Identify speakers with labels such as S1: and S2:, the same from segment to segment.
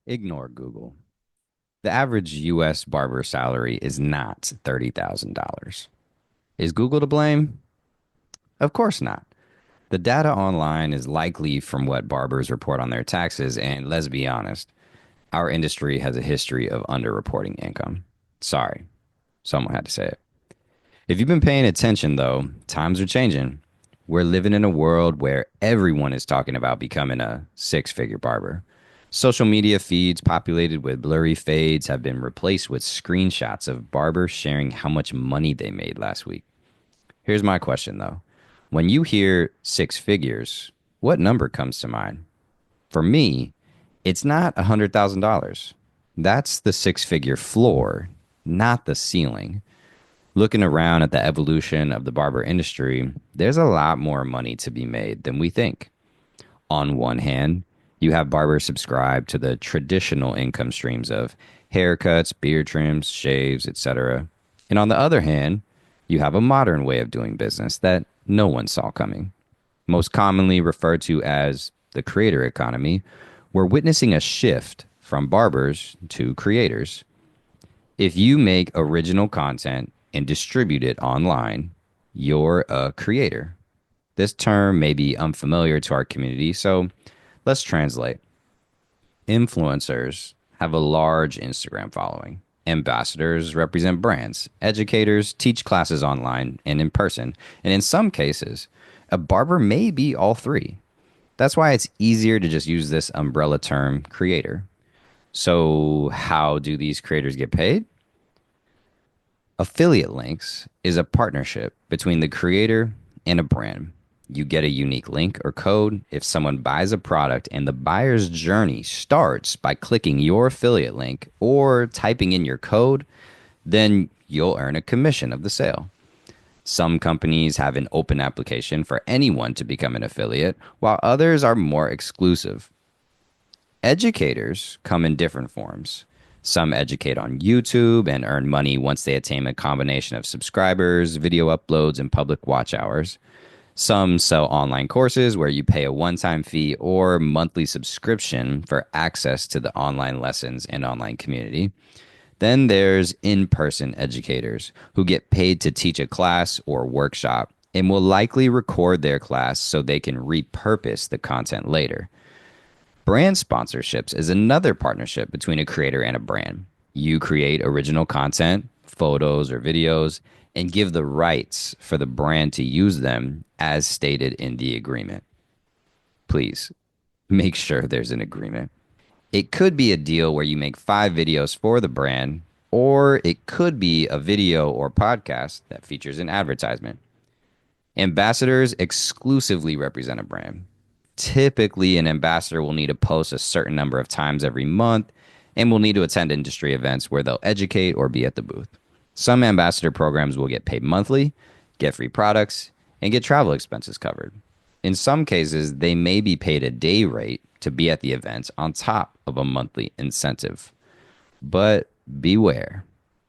S1: Ignore Google. The average US barber salary is not $30,000. Is Google to blame? Of course not. The data online is likely from what barbers report on their taxes, and let's be honest, our industry has a history of underreporting income. Sorry, someone had to say it. If you've been paying attention, though, times are changing. We're living in a world where everyone is talking about becoming a six-figure barber. Social media feeds populated with blurry fades have been replaced with screenshots of barbers sharing how much money they made last week. Here's my question, though. When you hear six figures, what number comes to mind? For me, it's not $100,000. That's the six-figure floor, not the ceiling. Looking around at the evolution of the barber industry, there's a lot more money to be made than we think. On one hand, you have barbers subscribe to the traditional income streams of haircuts, beard trims, shaves, etc. And on the other hand, you have a modern way of doing business that no one saw coming. Most commonly referred to as the creator economy, we're witnessing a shift from barbers to creators. If you make original content and distribute it online, you're a creator. This term may be unfamiliar to our community, so let's translate. Influencers have a large Instagram following. Ambassadors represent brands. Educators teach classes online and in person. And in some cases, a barber may be all three. That's why it's easier to just use this umbrella term creator. So, how do these creators get paid? Affiliate links is a partnership between the creator and a brand. You get a unique link or code if someone buys a product, and the buyer's journey starts by clicking your affiliate link or typing in your code, then you'll earn a commission of the sale. Some companies have an open application for anyone to become an affiliate, while others are more exclusive. Educators come in different forms. Some educate on YouTube and earn money once they attain a combination of subscribers, video uploads, and public watch hours. Some sell online courses where you pay a one time fee or monthly subscription for access to the online lessons and online community. Then there's in person educators who get paid to teach a class or workshop and will likely record their class so they can repurpose the content later. Brand sponsorships is another partnership between a creator and a brand. You create original content, photos or videos, and give the rights for the brand to use them as stated in the agreement. Please make sure there's an agreement. It could be a deal where you make 5 videos for the brand, or it could be a video or podcast that features an advertisement. Ambassadors exclusively represent a brand. Typically, an ambassador will need to post a certain number of times every month and will need to attend industry events where they'll educate or be at the booth. Some ambassador programs will get paid monthly, get free products, and get travel expenses covered. In some cases, they may be paid a day rate to be at the events on top of a monthly incentive. But beware,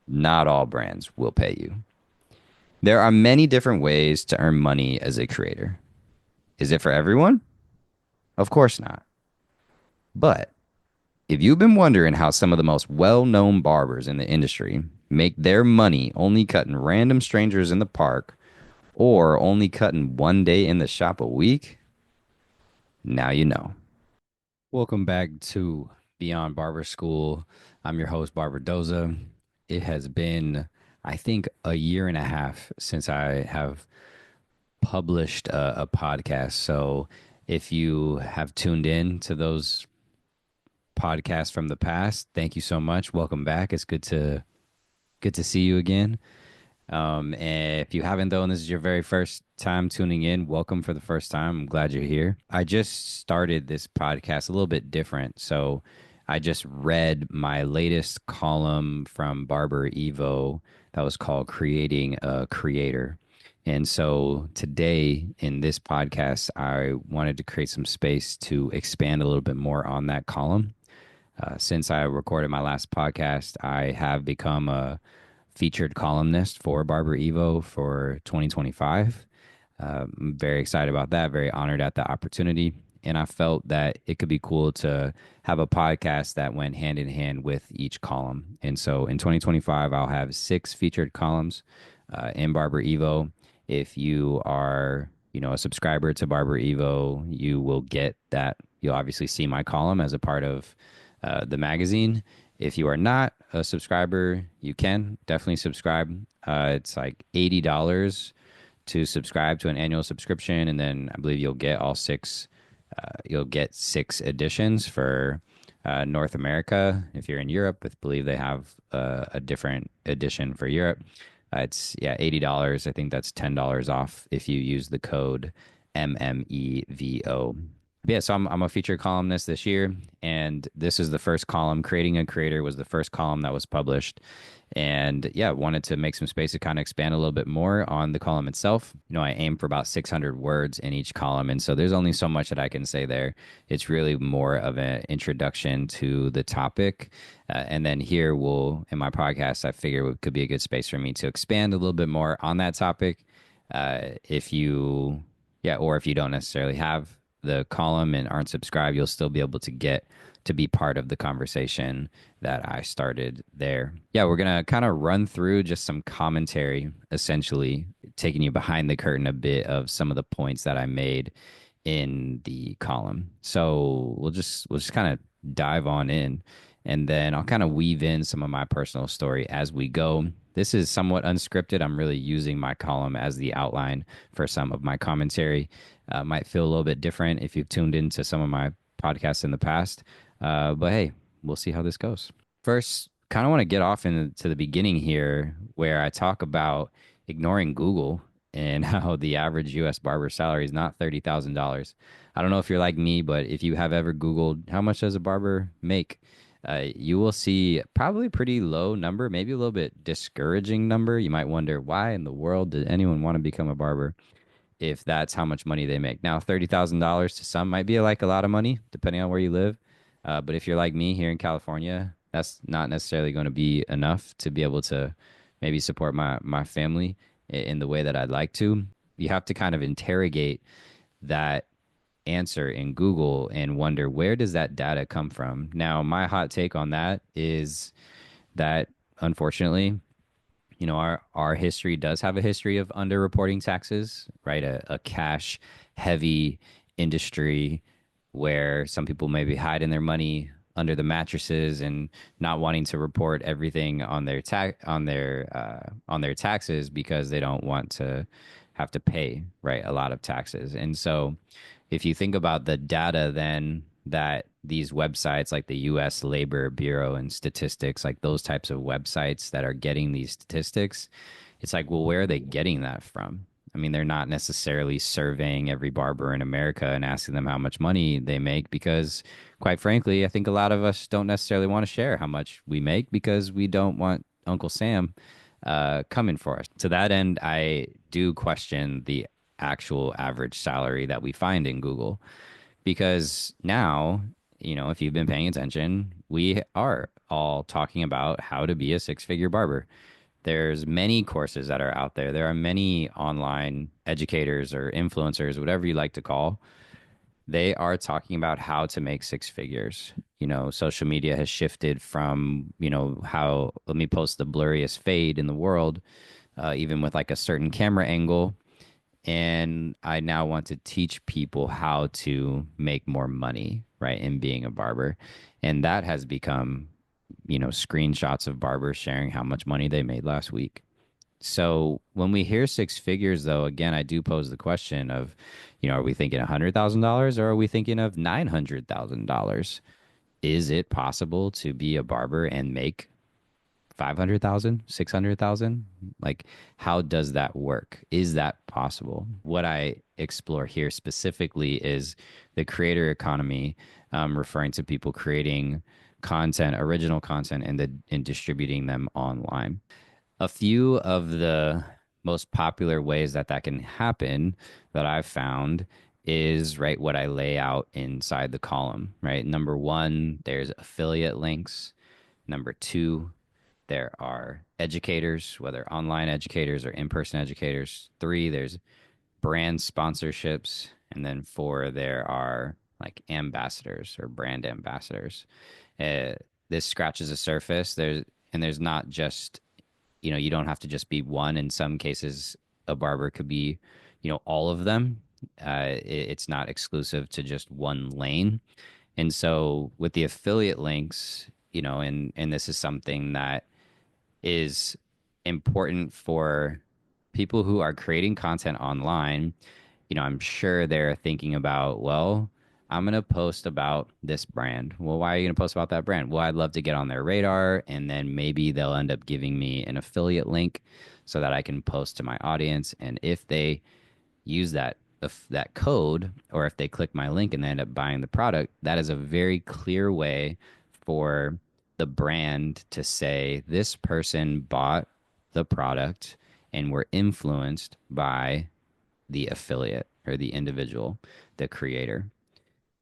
S1: not all brands will pay you. There are many different ways to earn money as a creator. Is it for everyone? Of course not. But if you've been wondering how some of the most well known barbers in the industry make their money only cutting random strangers in the park or only cutting one day in the shop a week, now you know. Welcome back to Beyond Barber School. I'm your host, Barber Doza. It has been, I think, a year and a half since I have published a podcast. So if you have tuned in to those podcasts from the past, thank you so much. Welcome back. It's good to see you again. And if you haven't though, and this is your very first time tuning in, welcome for the first time. I'm glad you're here. I just started this podcast a little bit different. So I just read my latest column from BarberEVO that was called Creating a Creator. And so today in this podcast, I wanted to create some space to expand a little bit more on that column. Since I recorded my last podcast, I have become a featured columnist for BarberEVO for 2025. I'm very excited about that, very honored at the opportunity. And I felt that it could be cool to have a podcast that went hand in hand with each column. And so in 2025, I'll have 6 featured columns in Barber Evo. If you are, a subscriber to Barber Evo, you will get that. You'll obviously see my column as a part of the magazine. If you are not a subscriber, you can definitely subscribe. It's like $80 to subscribe to an annual subscription, and then I believe you'll get all 6. You'll get 6 editions for North America. If you're in Europe, I believe they have a different edition for Europe. It's $80. I think that's $10 off if you use the code MMEVO. Yeah, so I'm a featured columnist this year, and this is the first column. Creating a Creator was the first column that was published. And yeah, wanted to make some space to kind of expand a little bit more on the column itself. I aim for about 600 words in each column. And so there's only so much that I can say there. It's really more of an introduction to the topic. And then here in my podcast, I figure it could be a good space for me to expand a little bit more on that topic. If you, yeah, or if you don't necessarily have the column and aren't subscribed, you'll still be able to get to be part of the conversation that I started there. Yeah, we're going to kind of run through just some commentary, essentially taking you behind the curtain a bit of some of the points that I made in the column. So we'll just kind of dive on in, and then I'll kind of weave in some of my personal story as we go. This is somewhat unscripted. I'm really using my column as the outline for some of my commentary. Might feel a little bit different if you've tuned into some of my podcasts in the past. But hey, we'll see how this goes. First, kind of want to get off into the beginning here where I talk about ignoring Google and how the average US barber salary is not $30,000. I don't know if you're like me, but if you have ever Googled how much does a barber make, you will see probably a pretty low number, maybe a little bit discouraging number. You might wonder, why in the world did anyone want to become a barber if that's how much money they make? Now, $30,000 to some might be like a lot of money, depending on where you live. But if you're like me here in California, that's not necessarily going to be enough to be able to maybe support my family in the way that I'd like to. You have to kind of interrogate that answer in Google and wonder, where does that data come from? Now, my hot take on that is that unfortunately, our history does have a history of underreporting taxes, right? A cash heavy industry where some people maybe hiding their money under the mattresses and not wanting to report everything on their taxes because they don't want to have to pay, right, a lot of taxes. And so if you think about the data then that these websites like the US Labor Bureau and Statistics, like those types of websites that are getting these statistics, it's like, well, where are they getting that from? I mean, they're not necessarily surveying every barber in America and asking them how much money they make because, quite frankly, I think a lot of us don't necessarily want to share how much we make because we don't want Uncle Sam coming for us. To that end, I do question the actual average salary that we find in Google because now, if you've been paying attention, we are all talking about how to be a 6-figure barber. There's many courses that are out there. There are many online educators or influencers, whatever you like to call. They are talking about how to make 6 figures. Social media has shifted from, how let me post the blurriest fade in the world, even with like a certain camera angle. And I now want to teach people how to make more money, right, in being a barber. And that has become, screenshots of barbers sharing how much money they made last week. So when we hear 6 figures, though, again, I do pose the question of, are we thinking $100,000 or are we thinking of $900,000? Is it possible to be a barber and make 500,000, 600,000? Like, how does that work? Is that possible? What I explore here specifically is the creator economy, referring to people creating content, original content, and distributing them online. A few of the most popular ways that can happen that I've found is right what I lay out inside the column, right? Number one, there's affiliate links. Number two, there are educators, whether online educators or in-person educators. Three, there's brand sponsorships. And then four, there are like ambassadors or brand ambassadors. Uh, this scratches the surface. There's not just, you don't have to just be one. In some cases, a barber could be, all of them. It's not exclusive to just one lane. And so with the affiliate links, and this is something that is important for people who are creating content online. I'm sure they're thinking about, well, I'm going to post about this brand. Well, why are you going to post about that brand? Well, I'd love to get on their radar, and then maybe they'll end up giving me an affiliate link so that I can post to my audience. And if they use that code, or if they click my link and they end up buying the product, that is a very clear way for the brand to say this person bought the product and were influenced by the affiliate or the individual, the creator.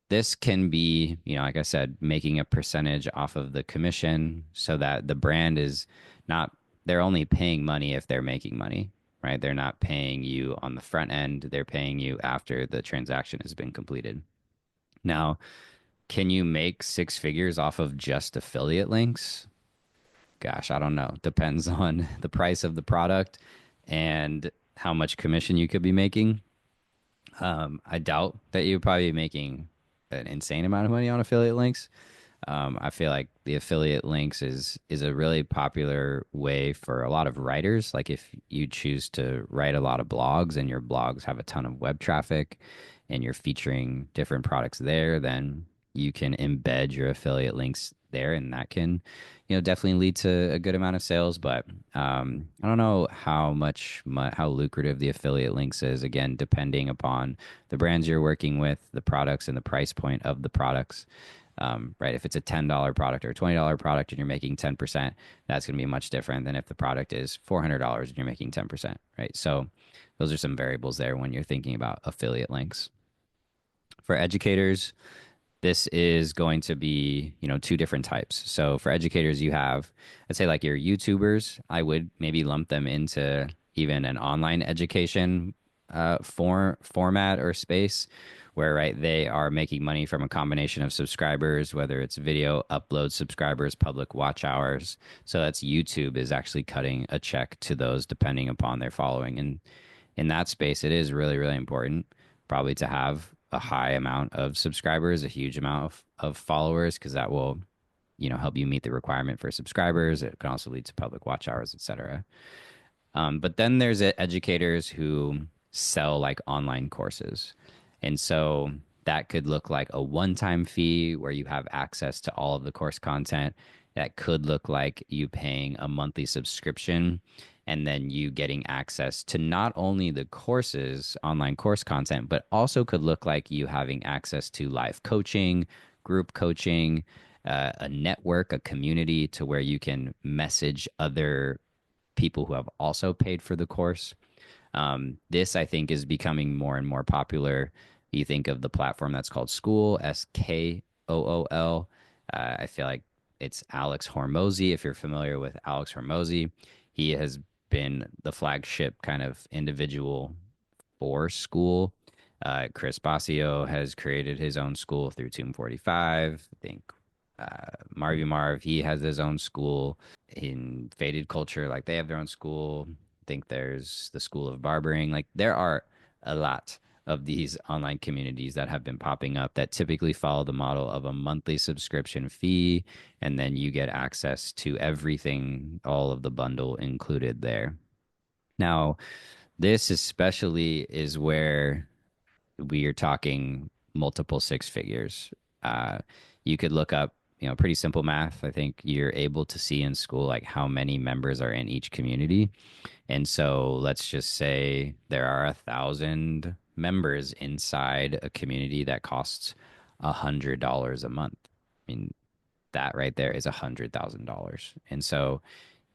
S1: This can be, like I said, making a percentage off of the commission so that the brand is not, they're only paying money if they're making money, right? They're not paying you on the front end, they're paying you after the transaction has been completed. Now, can you make six figures off of just affiliate links? Gosh, I don't know. Depends on the price of the product and how much commission you could be making. I doubt that you're probably making an insane amount of money on affiliate links. I feel like the affiliate links is a really popular way for a lot of writers. Like if you choose to write a lot of blogs and your blogs have a ton of web traffic and you're featuring different products there, then you can embed your affiliate links there, and that can, definitely lead to a good amount of sales. But I don't know how lucrative the affiliate links is. Again, depending upon the brands you're working with, the products, and the price point of the products. Right? If it's a $10 product or a $20 product and you're making 10%, that's going to be much different than if the product is $400 and you're making 10%, right? So those are some variables there when you're thinking about affiliate links. For educators, this is going to be, two different types. So for educators, you have, I'd say like your YouTubers, I would maybe lump them into even an online education format or space where, right, they are making money from a combination of subscribers, whether it's video upload subscribers, public watch hours. So that's YouTube is actually cutting a check to those depending upon their following. And in that space, it is really, really important probably to have a high amount of subscribers, a huge amount of followers, because that will, help you meet the requirement for subscribers. It can also lead to public watch hours, etc. But then there's educators who sell like online courses. And so that could look like a one-time fee where you have access to all of the course content. That could look like you paying a monthly subscription and then you getting access to not only the courses, online course content, but also could look like you having access to live coaching, group coaching, a network, a community to where you can message other people who have also paid for the course. This, I think, is becoming more and more popular. You think of the platform that's called School, Skool. I feel like it's Alex Hormozy. If you're familiar with Alex Hormozy, he has been the flagship kind of individual for School. Chris Basio has created his own school through Tomb 45. I think Marvy Marv, he has his own school. In Faded Culture, like they have their own school. I think there's the School of Barbering. Like there are a lot of these online communities that have been popping up that typically follow the model of a monthly subscription fee, and then you get access to everything, all of the bundle included there. Now, this especially is where we are talking multiple six figures. Uh, you could look up, pretty simple math. I think you're able to see in School like how many members are in each community. And so let's just say there are 1,000 members inside a community that costs $100 a month. I mean, that right there is $100,000. And so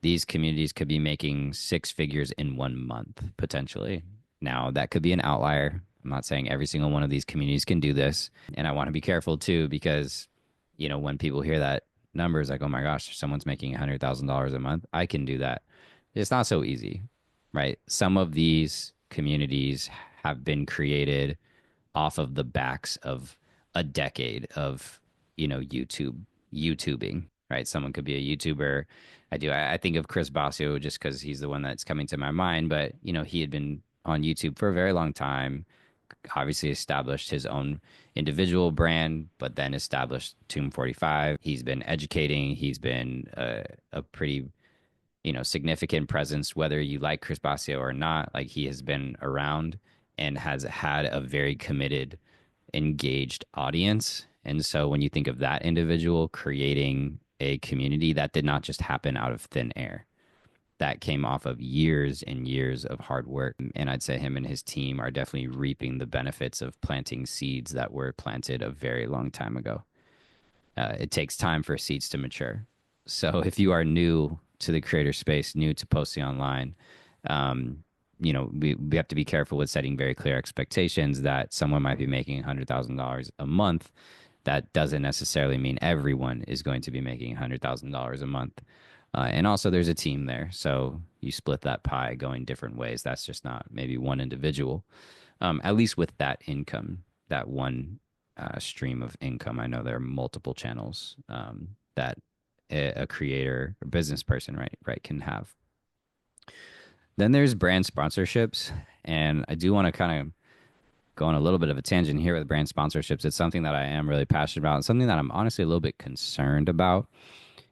S1: these communities could be making six figures in 1 month potentially. Now, that could be an outlier. I'm not saying every single one of these communities can do this. And I want to be careful too, because, when people hear that number, it's like, oh my gosh, someone's making $100,000 a month. I can do that. It's not so easy, right? Some of these communities have been created off of the backs of a decade of, YouTubing, right? Someone could be a YouTuber. I think of Chris Basio just because he's the one that's coming to my mind, but he had been on YouTube for a very long time, obviously established his own individual brand, but then established Tomb 45. He's been educating. He's been a pretty, significant presence, whether you like Chris Basio or not. Like he has been around and has had a very committed, engaged audience. And so when you think of that individual creating a community, that did not just happen out of thin air. That came off of years and years of hard work. And I'd say him and his team are definitely reaping the benefits of planting seeds that were planted a very long time ago. It takes time for seeds to mature. So if you are new to the creator space, new to posting online, we have to be careful with setting very clear expectations that someone might be making $100,000 a month. That doesn't necessarily mean everyone is going to be making $100,000 a month. And also, there's a team there. So you split that pie going different ways. That's just not maybe one individual, at least with that income, that one stream of income. I know there are multiple channels that a creator or business person, right, can have. Then there's brand sponsorships. And I do want to kind of go on a little bit of a tangent here with brand sponsorships. It's something that I am really passionate about and something that I'm honestly a little bit concerned about.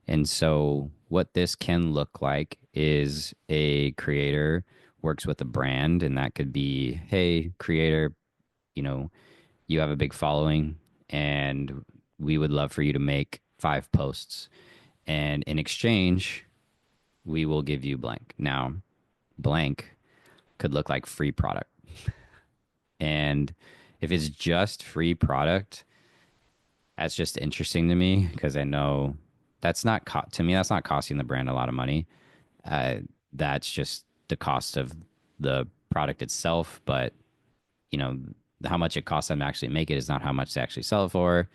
S1: And so, what this can look like is a creator works with a brand, and that could be, hey, creator, you know, you have a big following, and we would love for you to make 5 posts. And in exchange, we will give you blank. Now, blank could look like free product. And if it's just free product, that's just interesting to me because I know to me, that's not costing the brand a lot of money. Uh, that's just the cost of the product itself. But, you know, how much it costs them to actually make it is not how much they actually sell it for.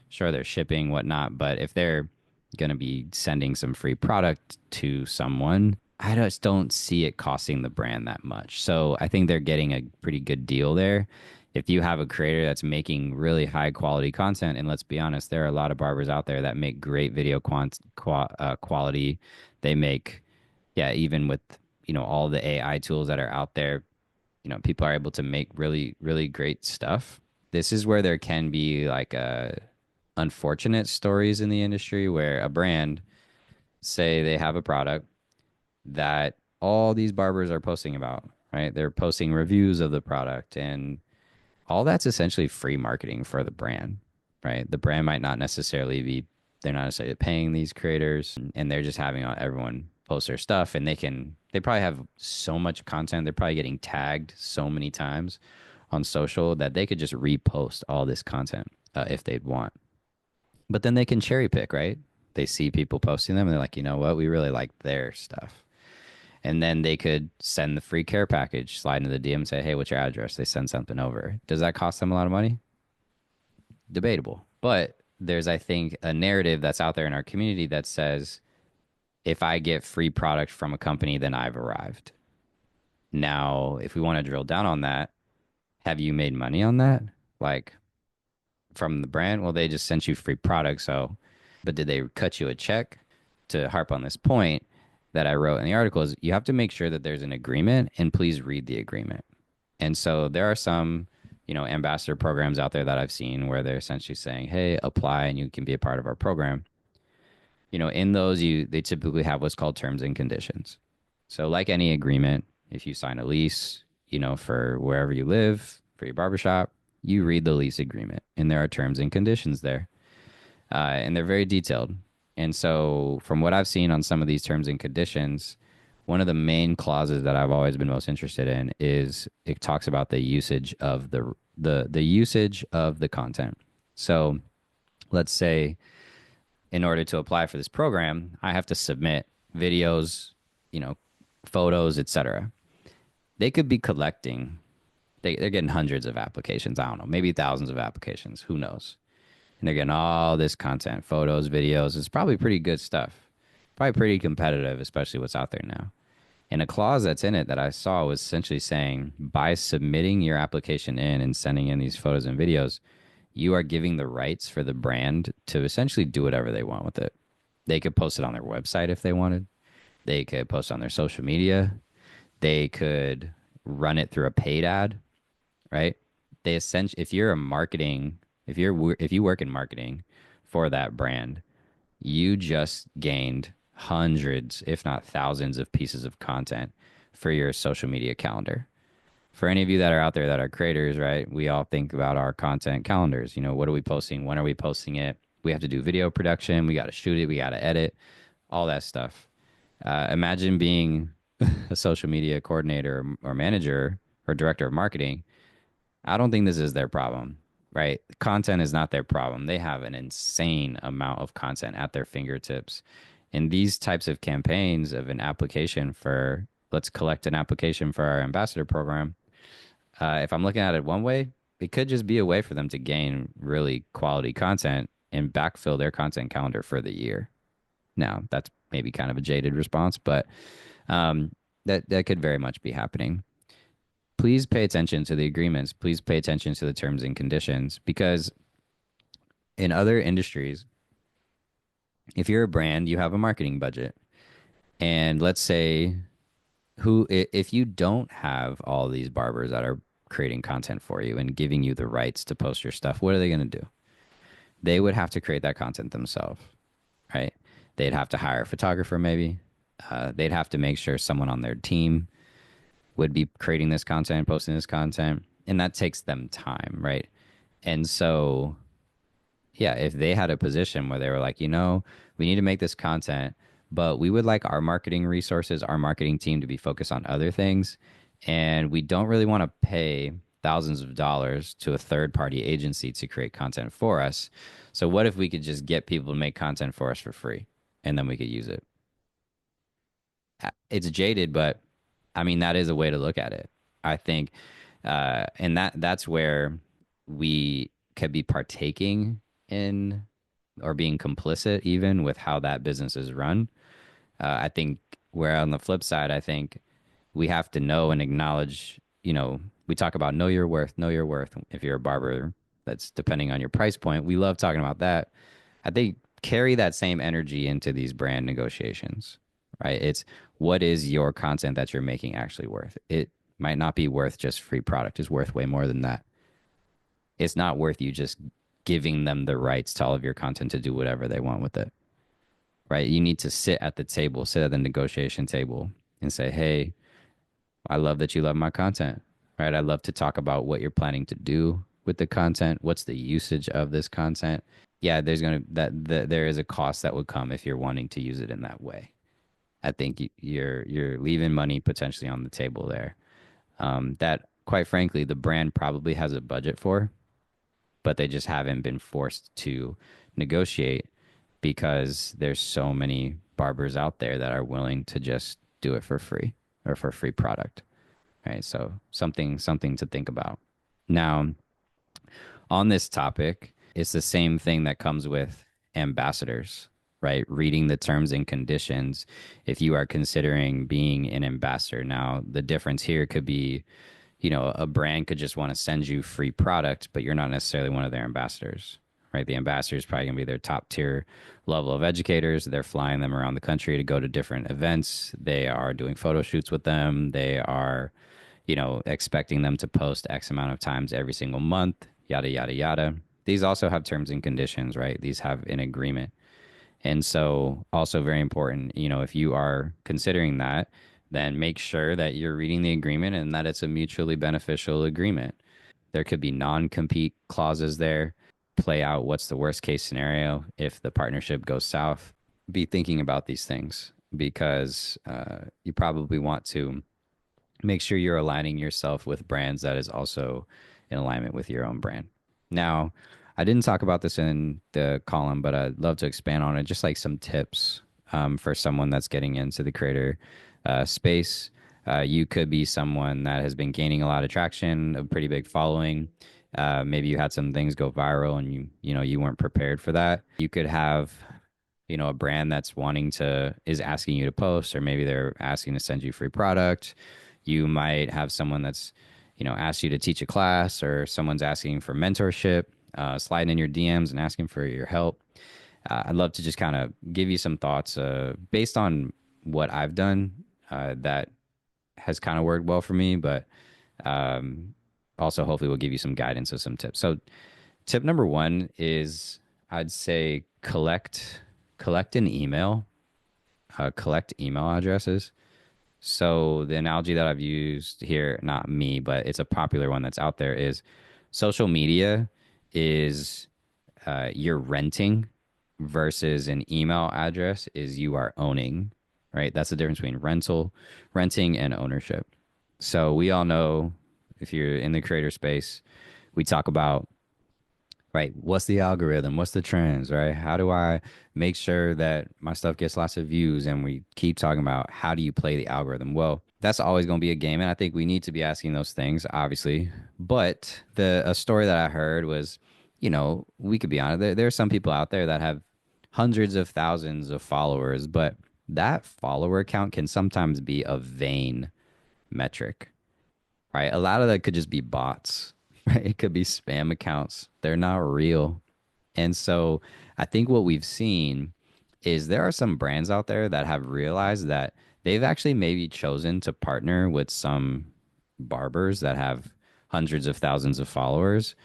S1: Sure, they're shipping, whatnot. But if they're going to be sending some free product to someone, I just don't see it costing the brand that much. So I think they're getting a pretty good deal there. If you have a creator that's making really high quality content, and let's be honest, there are a lot of barbers out there that make great video quality. They make, yeah, even with, all the AI tools that are out there, people are able to make really, really great stuff. This is where there can be like unfortunate stories in the industry where a brand, say they have a product that all these barbers are posting about, right? They're posting reviews of the product, and all that's essentially free marketing for the brand, right? The brand might not necessarily be, they're not necessarily paying these creators, and they're just having everyone post their stuff, and they probably have so much content. They're probably getting tagged so many times on social that they could just repost all this content if they'd want. But then they can cherry pick, right? They see people posting them and they're like, you know what? We really like their stuff. And then they could send the free care package, slide into the DM and say, hey, what's your address? They send something over. Does that cost them a lot of money? Debatable. But there's, I think, a narrative that's out there in our community that says, if I get free product from a company, then I've arrived. Now, if we want to drill down on that, have you made money on that? Like from the brand? Well, they just sent you free product. So, but did they cut you a check? To harp on this point that I wrote in the article is you have to make sure that there's an agreement and please read the agreement. And so there are some, ambassador programs out there that I've seen where they're essentially saying, hey, apply and you can be a part of our program. In those, they typically have what's called terms and conditions. So like any agreement, if you sign a lease, for wherever you live, for your barbershop, you read the lease agreement and there are terms and conditions there. And they're very detailed. And so, from what I've seen on some of these terms and conditions, one of the main clauses that I've always been most interested in is it talks about the usage of the usage of the content. So, let's say in order to apply for this program, I have to submit videos, photos, etc. They could be collecting. They're getting hundreds of applications. I don't know, maybe thousands of applications. Who knows? And they're getting all this content, photos, videos. It's probably pretty good stuff. Probably pretty competitive, especially what's out there now. And a clause that's in it that I saw was essentially saying by submitting your application in and sending in these photos and videos, you are giving the rights for the brand to essentially do whatever they want with it. They could post it on their website if they wanted. They could post on their social media. They could run it through a paid ad, right? They essentially, if you're a marketing, if you work in marketing for that brand, you just gained hundreds, if not thousands, of pieces of content for your social media calendar. For any of you that are out there that are creators, right? We all think about our content calendars. What are we posting? When are we posting it? We have to do video production. We got to shoot it. We got to edit, all that stuff. Imagine being a social media coordinator or manager or director of marketing. I don't think this is their problem, right? Content is not their problem. They have an insane amount of content at their fingertips. And these types of campaigns of an application for, let's collect an application for our ambassador program. If I'm looking at it one way, it could just be a way for them to gain really quality content and backfill their content calendar for the year. Now, that's maybe kind of a jaded response, but um, that could very much be happening. Please pay attention to the agreements. Please pay attention to the terms and conditions because in other industries, if you're a brand, you have a marketing budget. And let's say if you don't have all these barbers that are creating content for you and giving you the rights to post your stuff, what are they going to do? They would have to create that content themselves, right? They'd have to hire a photographer, maybe. They'd have to make sure someone on their team would be creating this content, posting this content, and that takes them time, right? And so, yeah, if they had a position where they were like, we need to make this content, but we would like our marketing resources, our marketing team to be focused on other things, and we don't really want to pay thousands of dollars to a third party agency to create content for us. So what if we could just get people to make content for us for free and then we could use it? It's jaded, but I mean that is a way to look at it. I think, and that's where we could be partaking in or being complicit even with how that business is run. I think where on the flip side, I think we have to know and acknowledge. We talk about know your worth, know your worth. If you're a barber, that's depending on your price point. We love talking about that. I think carry that same energy into these brand negotiations, right? It's what is your content that you're making actually worth? It might not be worth just free product. It's worth way more than that. It's not worth you just giving them the rights to all of your content to do whatever they want with it, right? You need to sit at the table, sit at the negotiation table and say, hey, I love that you love my content, right? I love to talk about what you're planning to do with the content. What's the usage of this content? Yeah, there is a cost that would come if you're wanting to use it in that way. I think you're leaving money potentially on the table there. That quite frankly, the brand probably has a budget for, but they just haven't been forced to negotiate because there's so many barbers out there that are willing to just do it for free or for free product. Right. So something to think about. Now, on this topic, it's the same thing that comes with ambassadors, right? Reading the terms and conditions if you are considering being an ambassador. Now, the difference here could be, a brand could just want to send you free product, but you're not necessarily one of their ambassadors, right? The ambassador is probably going to be their top tier level of educators. They're flying them around the country to go to different events. They are doing photo shoots with them. They are, expecting them to post X amount of times every single month, yada, yada, yada. These also have terms and conditions, right? These have an agreement. And so, also very important, if you are considering that, then make sure that you're reading the agreement and that it's a mutually beneficial agreement. There could be non compete clauses there. Play out what's the worst case scenario if the partnership goes south. Be thinking about these things because you probably want to make sure you're aligning yourself with brands that is also in alignment with your own brand. Now, I didn't talk about this in the column, but I'd love to expand on it. Just like some tips for someone that's getting into the creator space. You could be someone that has been gaining a lot of traction, a pretty big following. Maybe you had some things go viral and you weren't prepared for that. You could have a brand that's is asking you to post, or maybe they're asking to send you free product. You might have someone that's asked you to teach a class, or someone's asking for mentorship. sliding in your DMs and asking for your help. I'd love to just kind of give you some thoughts based on what I've done that has kind of worked well for me, but um, also hopefully will give you some guidance or some tips. So, tip number one is I'd say collect an email, collect email addresses. So the analogy that I've used here, not me, but it's a popular one that's out there, is social media is you're renting versus an email address is you are owning, right? That's the difference between renting and ownership. So we all know if you're in the creator space, we talk about, right, what's the algorithm? What's the trends, right? How do I make sure that my stuff gets lots of views? And we keep talking about how do you play the algorithm? Well, that's always going to be a game. And I think we need to be asking those things, obviously. But a story that I heard was, we could be honest, there are some people out there that have hundreds of thousands of followers, but that follower count can sometimes be a vain metric, right? A lot of that could just be bots, right? It could be spam accounts. They're not real. And so I think what we've seen is there are some brands out there that have realized that they've actually maybe chosen to partner with some barbers that have hundreds of thousands of followers,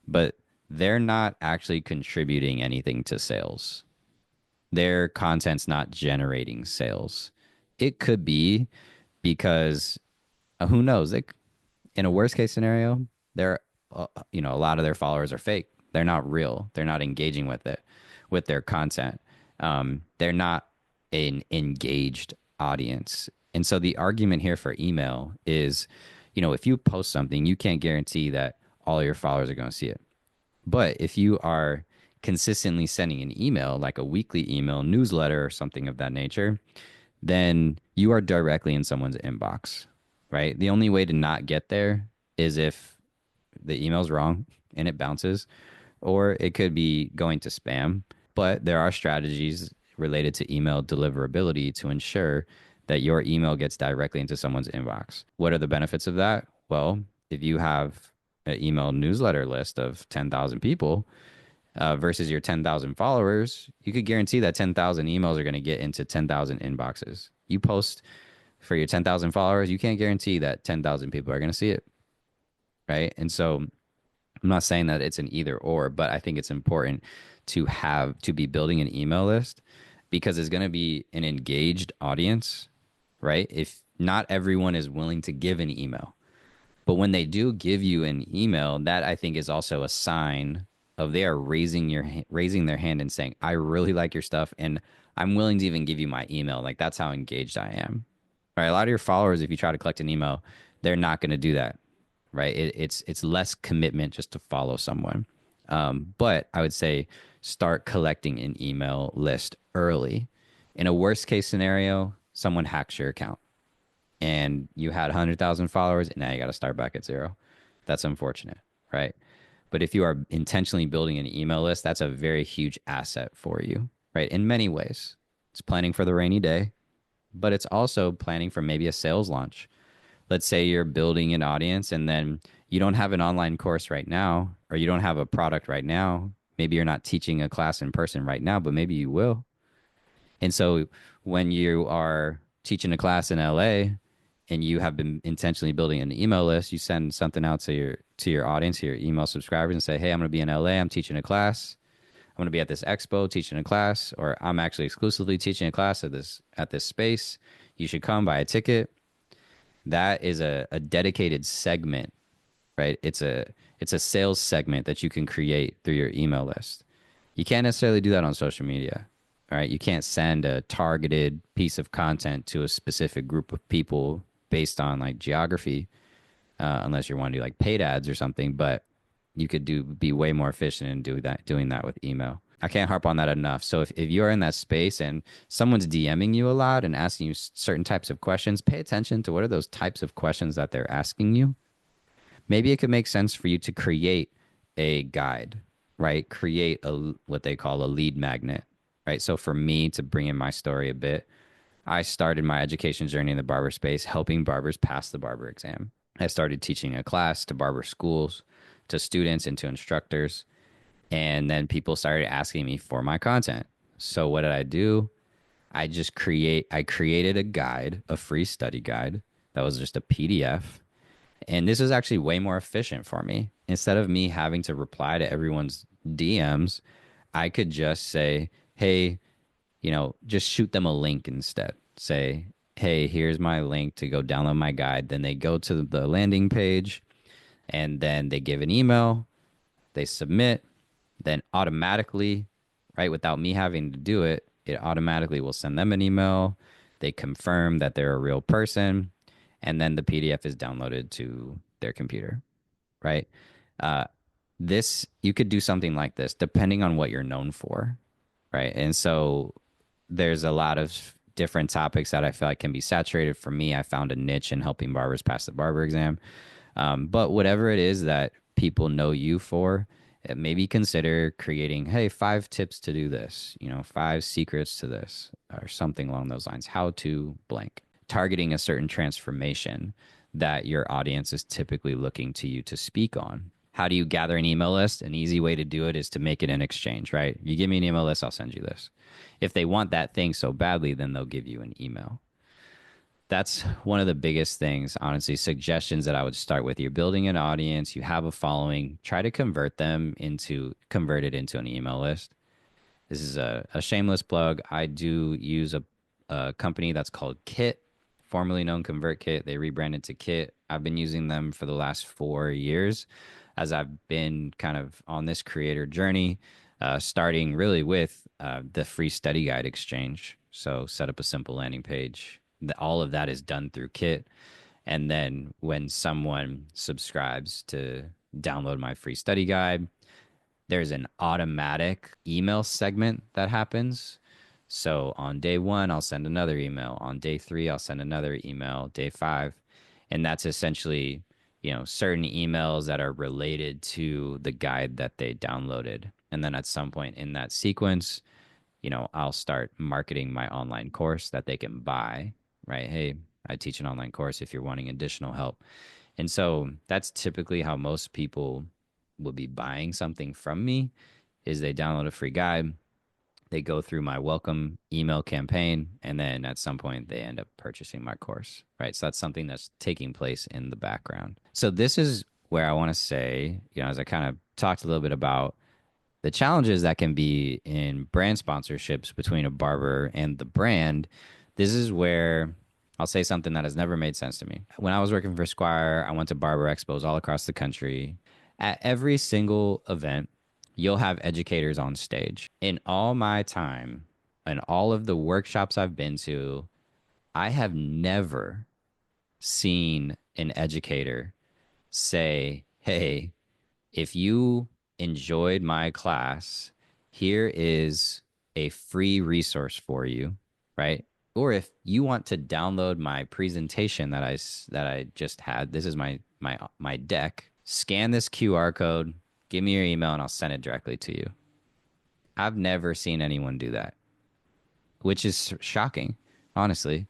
S1: but they're not actually contributing anything to sales. Their content's not generating sales. It could be because who knows? In a worst case scenario, they're a lot of their followers are fake. They're not real. They're not engaging with it, with their content. They're not an engaged audience. And so the argument here for email is, if you post something, you can't guarantee that all your followers are going to see it. But if you are consistently sending an email, like a weekly email, newsletter, or something of that nature, then you are directly in someone's inbox, right? The only way to not get there is if the email's wrong and it bounces, or it could be going to spam. But there are strategies related to email deliverability to ensure that your email gets directly into someone's inbox. What are the benefits of that? Well, if you have an email newsletter list of 10,000 people versus your 10,000 followers, you could guarantee that 10,000 emails are going to get into 10,000 inboxes. You post for your 10,000 followers, you can't guarantee that 10,000 people are going to see it, right? And so I'm not saying that it's an either or, but I think it's important to be building an email list because it's going to be an engaged audience, right? If not everyone is willing to give an email, but when they do give you an email, that I think is also a sign of they are raising their hand and saying, "I really like your stuff, and I'm willing to even give you my email." Like that's how engaged I am. All right, a lot of your followers, if you try to collect an email, they're not going to do that, right? It's less commitment just to follow someone. But I would say start collecting an email list early. In a worst case scenario, someone hacks your account and you had 100,000 followers, and now you got to start back at zero. That's unfortunate, right? But if you are intentionally building an email list, that's a very huge asset for you, right? In many ways, it's planning for the rainy day, but it's also planning for maybe a sales launch. Let's say you're building an audience and then you don't have an online course right now, or you don't have a product right now. Maybe you're not teaching a class in person right now, but maybe you will. And so when you are teaching a class in LA and you have been intentionally building an email list, you send something out to your audience, to your email subscribers, and say, "Hey, I'm going to be in LA. I'm teaching a class. I'm going to be at this expo teaching a class, or I'm actually exclusively teaching a class at this space. You should come buy a ticket." That is a dedicated segment, right? It's a sales segment that you can create through your email list. You can't necessarily do that on social media. All right. You can't send a targeted piece of content to a specific group of people based on like geography, unless you want to do like paid ads or something. But you could be way more efficient in doing that with email. I can't harp on that enough. So if you're in that space and someone's DMing you a lot and asking you certain types of questions, pay attention to what are those types of questions that they're asking you. Maybe it could make sense for you to create a guide, right? Create what they call a lead magnet, right? So for me to bring in my story a bit, I started my education journey in the barber space, helping barbers pass the barber exam. I started teaching a class to barber schools, to students, and to instructors. And then people started asking me for my content. So what did I do? I created a guide, a free study guide that was just a PDF. And this was actually way more efficient for me. Instead of me having to reply to everyone's DMs, I could just say, hey, just shoot them a link instead. Say, hey, here's my link to go download my guide. Then they go to the landing page and then they give an email, they submit, then automatically, right, without me having to do it, it automatically will send them an email. They confirm that they're a real person, and then the PDF is downloaded to their computer, right? Uh, this, you could do something like this depending on what you're known for, right? And so there's a lot of different topics that I feel like can be saturated. For me, I found a niche in helping barbers pass the barber exam. But whatever it is that people know you for, maybe consider creating, hey, 5 tips to do this, 5 secrets to this, or something along those lines. How to blank. Targeting a certain transformation that your audience is typically looking to you to speak on. How do you gather an email list? An easy way to do it is to make it an exchange, right? You give me an email list, I'll send you this. If they want that thing so badly, then they'll give you an email. That's one of the biggest things, honestly. Suggestions that I would start with. You're building an audience, you have a following, try to convert it into an email list. This is a shameless plug. I do use a company that's called Kit, formerly known ConvertKit. They rebranded to Kit. I've been using them for the last 4 years as I've been kind of on this creator journey, starting really with the free study guide exchange. So set up a simple landing page. All of that is done through Kit. And then when someone subscribes to download my free study guide, there's an automatic email segment that happens. So on day one, I'll send another email. On day three, I'll send another email. Day five. And that's essentially, certain emails that are related to the guide that they downloaded. And then at some point in that sequence, I'll start marketing my online course that they can buy, right? Hey, I teach an online course if you're wanting additional help. And so that's typically how most people will be buying something from me is they download a free guide, they go through my welcome email campaign, and then at some point they end up purchasing my course, right? So that's something that's taking place in the background. So this is where I want to say, as I kind of talked a little bit about the challenges that can be in brand sponsorships between a barber and the brand, this is where I'll say something that has never made sense to me. When I was working for Squire, I went to barber expos all across the country. At every single event, you'll have educators on stage. In all my time and all of the workshops I've been to, I have never seen an educator say, hey, if you enjoyed my class, here is a free resource for you, right? Or if you want to download my presentation that I just had, this is my deck. Scan this QR code, give me your email, and I'll send it directly to you. I've never seen anyone do that, which is shocking, honestly.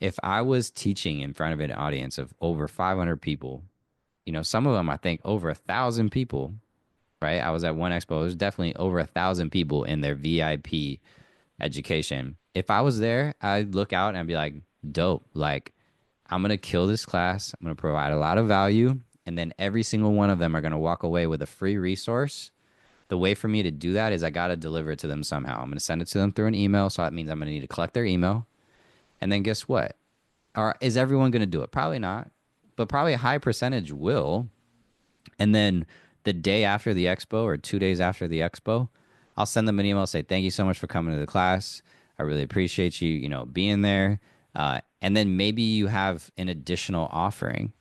S1: If I was teaching in front of an audience of over 500 people, some of them I think over 1,000 people, right? I was at one expo. There's definitely over 1,000 people in their VIP education. If I was there, I'd look out and I'd be like, dope. Like, I'm going to kill this class. I'm going to provide a lot of value. And then every single one of them are going to walk away with a free resource. The way for me to do that is I got to deliver it to them somehow. I'm going to send it to them through an email. So that means I'm going to need to collect their email. And then guess what? Or is everyone going to do it? Probably not. But probably a high percentage will. And then the day after the expo or 2 days after the expo, I'll send them an email, say, thank you so much for coming to the class. I really appreciate you, being there. And then maybe you have an additional offering,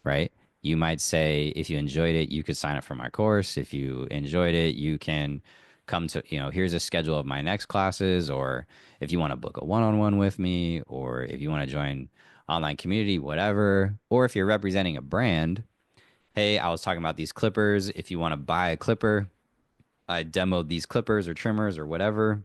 S1: right? You might say, if you enjoyed it, you could sign up for my course. If you enjoyed it, you can come to, here's a schedule of my next classes, or if you want to book a one-on-one with me, or if you want to join online community, whatever. Or if you're representing a brand, hey, I was talking about these clippers. If you want to buy a clipper, I demoed these clippers or trimmers or whatever.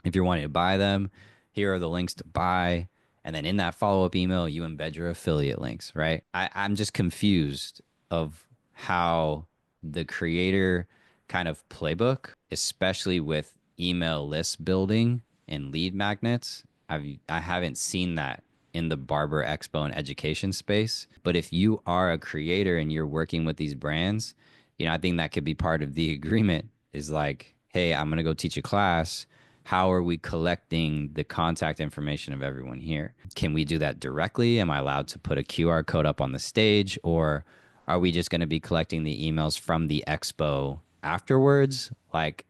S1: If you're wanting to buy them, here are the links to buy. And then in that follow-up email, you embed your affiliate links, right? I'm just confused of how the creator kind of playbook, especially with email list building and lead magnets. I haven't seen that in the Barber Expo and education space. But if you are a creator and you're working with these brands, I think that could be part of the agreement is like, hey, I'm going to go teach a class. How are we collecting the contact information of everyone here? Can we do that directly? Am I allowed to put a QR code up on the stage? Or are we just going to be collecting the emails from the expo afterwards? Like,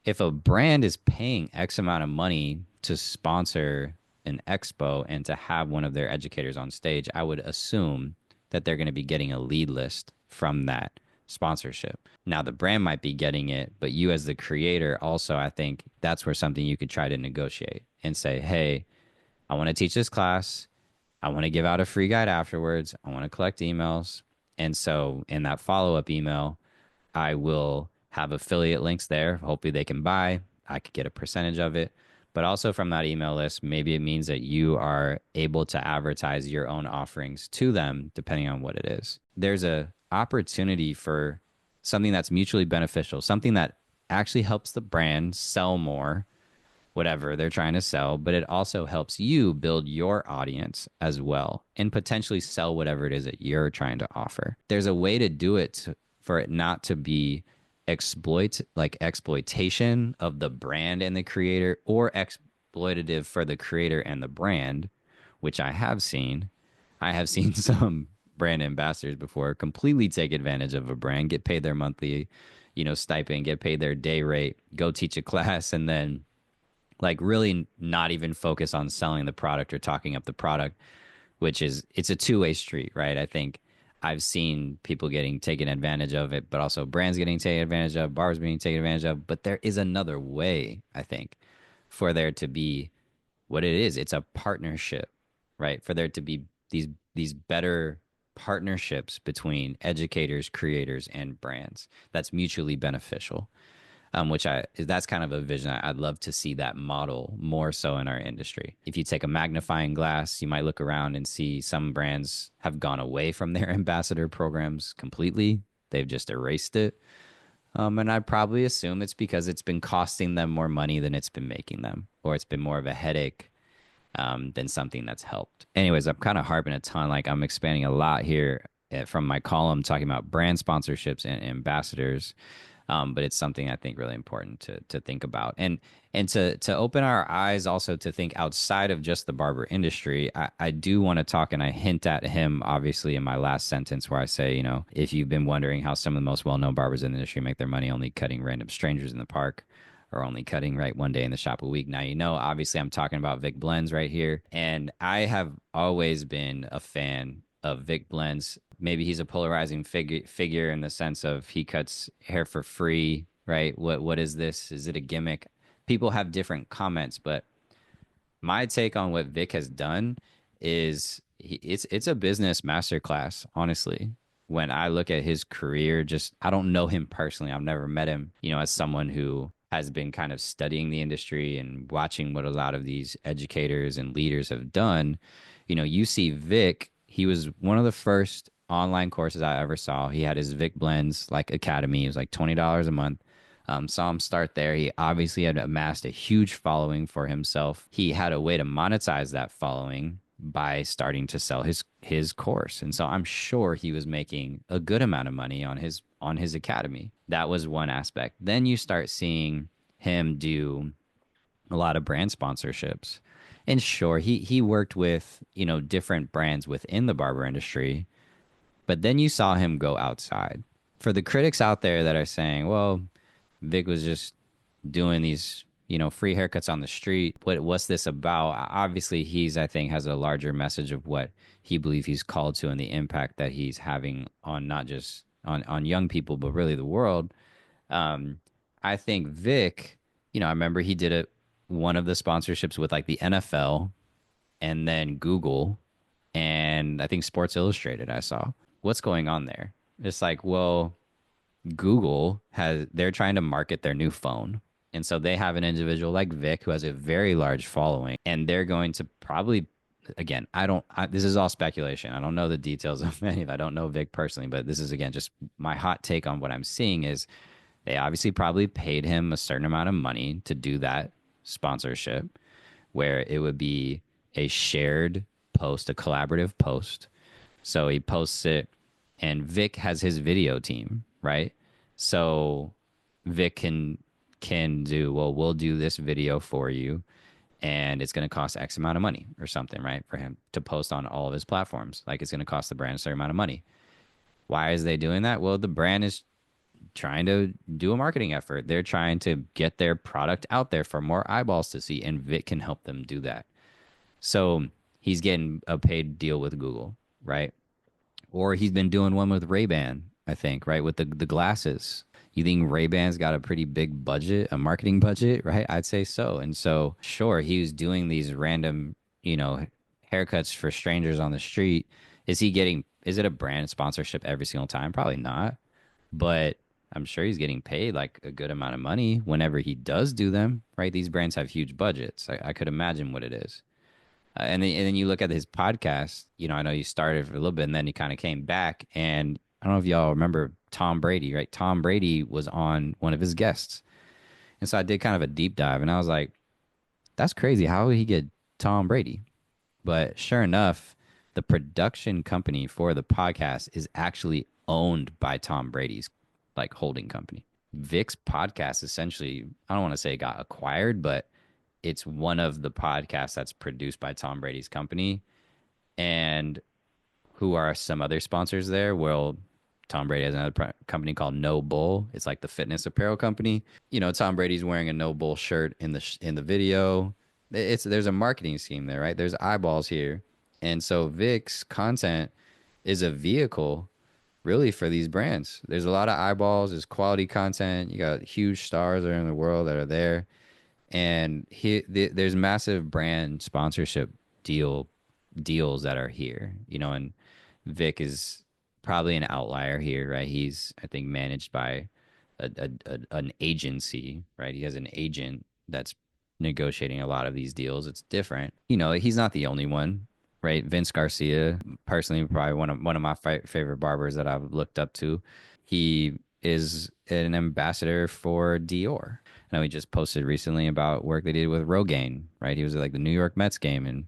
S1: if a brand is paying X amount of money to sponsor an expo and to have one of their educators on stage, I would assume that they're going to be getting a lead list from that sponsorship. Now, the brand might be getting it, but you as the creator also, I think that's where something you could try to negotiate and say, hey, I want to teach this class. I want to give out a free guide afterwards. I want to collect emails. And so in that follow up email, I will have affiliate links there. Hopefully they can buy. I could get a percentage of it. But also from that email list, maybe it means that you are able to advertise your own offerings to them depending on what it is. There's a opportunity for something that's mutually beneficial, something that actually helps the brand sell more, whatever they're trying to sell, but it also helps you build your audience as well and potentially sell whatever it is that you're trying to offer. There's a way to do it for it not to be exploitation of the brand and the creator or exploitative for the creator and the brand, which I have seen. I have seen some brand ambassadors before completely take advantage of a brand, get paid their monthly, stipend, get paid their day rate, go teach a class, and then like really not even focus on selling the product or talking up the product, which is it's a two-way street, right? I think I've seen people getting taken advantage of it, but also brands getting taken advantage of, bars being taken advantage of. But there is another way, I think, for there to be what it is. It's a partnership, right? For there to be these better partnerships between educators, creators, and brands that's mutually beneficial. Which that's kind of a vision. I'd love to see that model more so in our industry. If you take a magnifying glass, you might look around and see some brands have gone away from their ambassador programs completely. They've just erased it. And I probably assume it's because it's been costing them more money than it's been making them, or it's been more of a headache than something that's helped. Anyways, I'm kind of harping a ton. Like I'm expanding a lot here from my column talking about brand sponsorships and ambassadors. But it's something I think really important to think about and to open our eyes also to think outside of just the barber industry. I do want to talk, and I hint at him obviously in my last sentence where I say, if you've been wondering how some of the most well-known barbers in the industry make their money only cutting random strangers in the park or only cutting right one day in the shop a week. Now, obviously I'm talking about Vic Blends right here. And I have always been a fan of Vic Blends. Maybe he's a polarizing figure in the sense of he cuts hair for free, right? What is this? Is it a gimmick? People have different comments, but my take on what Vic has done is it's a business masterclass, honestly. When I look at his career, just I don't know him personally. I've never met him, as someone who has been kind of studying the industry and watching what a lot of these educators and leaders have done. You see Vic, he was one of the first online courses I ever saw. He had his Vic Blends like Academy. It was like $20 a month. Saw him start there. He obviously had amassed a huge following for himself. He had a way to monetize that following by starting to sell his course. And so I'm sure he was making a good amount of money on his academy. That was one aspect. Then you start seeing him do a lot of brand sponsorships. And sure, he worked with, different brands within the barber industry, but then you saw him go outside. For the critics out there that are saying, well, Vic was just doing these, free haircuts on the street. What's this about? Obviously, I think, has a larger message of what he believes he's called to and the impact that he's having on not just on young people, but really the world. I think Vic, I remember he did one of the sponsorships with like the NFL and then Google and I think Sports Illustrated. I saw what's going on there. It's like, well, they're trying to market their new phone. And so they have an individual like Vic who has a very large following, and they're going to probably, again, this is all speculation. I don't know the details of any of it. I don't know Vic personally, but this is, again, just my hot take on what I'm seeing is They obviously probably paid him a certain amount of money to do that sponsorship, where it would be a shared post, a collaborative post. So he posts it, and Vic has his video team, right? So Vic can do, well, we'll do this video for you, and it's going to cost X amount of money or something, right? For him to post on all of his platforms. Like it's going to cost the brand a certain amount of money. Why is they doing that? Well, the brand is trying to do a marketing effort. They're trying to get their product out there for more eyeballs to see, and Vic can help them do that. So he's getting a paid deal with Google, right? Or he's been doing one with Ray-Ban, I think, right? With the glasses. You think Ray-Ban's got a pretty big budget, a marketing budget, right? I'd say so. And so, sure, he was doing these random, haircuts for strangers on the street. Is it a brand sponsorship every single time? Probably not. But I'm sure he's getting paid like a good amount of money whenever he does do them, right? These brands have huge budgets. I could imagine what it is. And then you look at his podcast. I know you started for a little bit, and then he kind of came back. And I don't know if y'all remember Tom Brady, right? Tom Brady was on one of his guests, and so I did kind of a deep dive, and I was like, "That's crazy. How would he get Tom Brady?" But sure enough, the production company for the podcast is actually owned by Tom Brady's like holding company. Vic's podcast essentially, I don't want to say it got acquired, but it's one of the podcasts that's produced by Tom Brady's company. And who are some other sponsors there? Well, Tom Brady has another company called No Bull. It's like the fitness apparel company. Tom Brady's wearing a No Bull shirt in the video. There's a marketing scheme there, right? There's eyeballs here. And so Vic's content is a vehicle really for these brands. There's a lot of eyeballs, there's quality content. You got huge stars around the world that are there, and there's massive brand sponsorship deals that are here, and Vic is probably an outlier here, right? He's, I think, managed by an agency, right? He has an agent that's negotiating a lot of these deals. It's different. He's not the only one, right? Vince Garcia, personally, probably one of my favorite barbers that I've looked up to. He is an ambassador for Dior. I know he just posted recently about work they did with Rogaine, right? He was at like the New York Mets game, and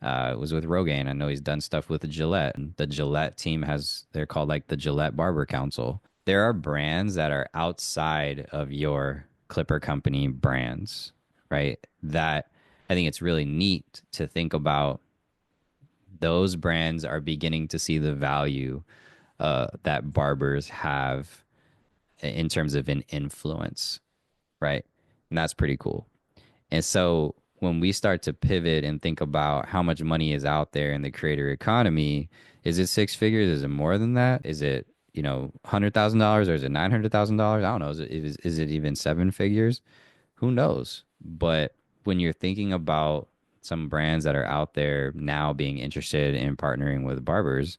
S1: it was with Rogaine. I know he's done stuff with Gillette. And the Gillette team they're called like the Gillette Barber Council. There are brands that are outside of your Clipper Company brands, right? That I think it's really neat to think about. Those brands are beginning to see the value that barbers have in terms of an influence, right? And that's pretty cool. And so when we start to pivot and think about how much money is out there in the creator economy, is it six figures? Is it more than that? Is it, $100,000, or is it $900,000? I don't know. Is it even seven figures? Who knows? But when you're thinking about some brands that are out there now being interested in partnering with barbers,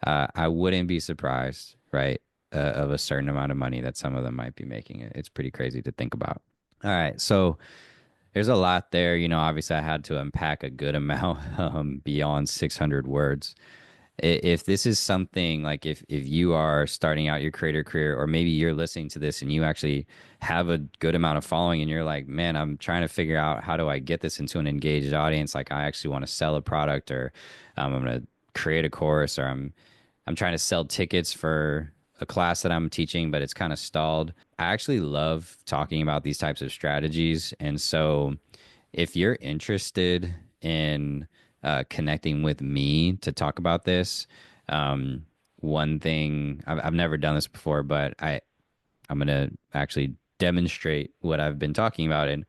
S1: I wouldn't be surprised, right, of a certain amount of money that some of them might be making. It's pretty crazy to think about. All right, so there's a lot there. Obviously, I had to unpack a good amount beyond 600 words. If this is something like if you are starting out your creator career, or maybe you're listening to this and you actually have a good amount of following, and you're like, man, I'm trying to figure out how do I get this into an engaged audience? Like, I actually want to sell a product, or I'm going to create a course, or I'm trying to sell tickets for a class that I'm teaching, but it's kind of stalled. I actually love talking about these types of strategies. And so if you're interested in connecting with me to talk about this, one thing I've never done this before, but I'm going to actually demonstrate what I've been talking about. And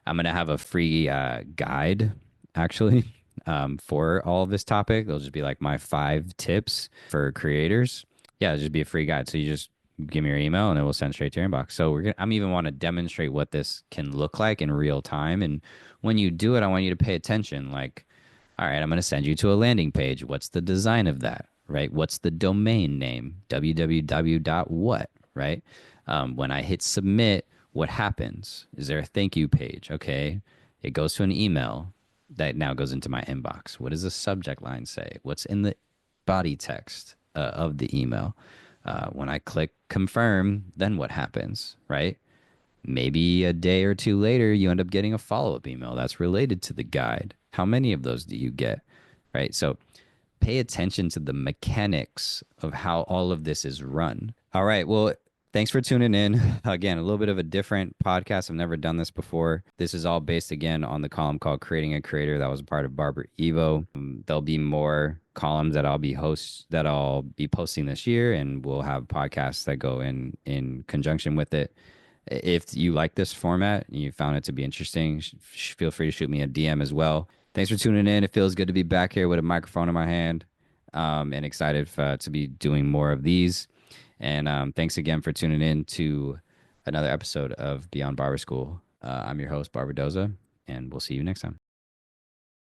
S1: I'm going to have a free guide, actually, for all of this topic. It'll just be like my 5 tips for creators. Yeah, it'll just be a free guide. So you just give me your email and it will send straight to your inbox. So I'm even want to demonstrate what this can look like in real time. And when you do it, I want you to pay attention. Like, all right, I'm going to send you to a landing page. What's the design of that, right? What's the domain name? www. What, right? When I hit submit, what happens? Is there a thank you page? Okay. It goes to an email that now goes into my inbox. What does the subject line say? What's in the body text of the email? When I click confirm, then what happens, right? Maybe a day or two later, you end up getting a follow up email that's related to the guide. How many of those do you get? Right. So pay attention to the mechanics of how all of this is run. All right. Well, thanks for tuning in. Again, a little bit of a different podcast. I've never done this before. This is all based again on the column called Creating a Creator that was a part of Barber Evo. There'll be more columns that I'll be posting this year, and we'll have podcasts that go in conjunction with it. If you like this format and you found it to be interesting, feel free to shoot me a DM as well. Thanks for tuning in. It feels good to be back here with a microphone in my hand, and excited to be doing more of these. And thanks again for tuning in to another episode of Beyond Barber School. I'm your host, Barber Doza, and we'll see you next time.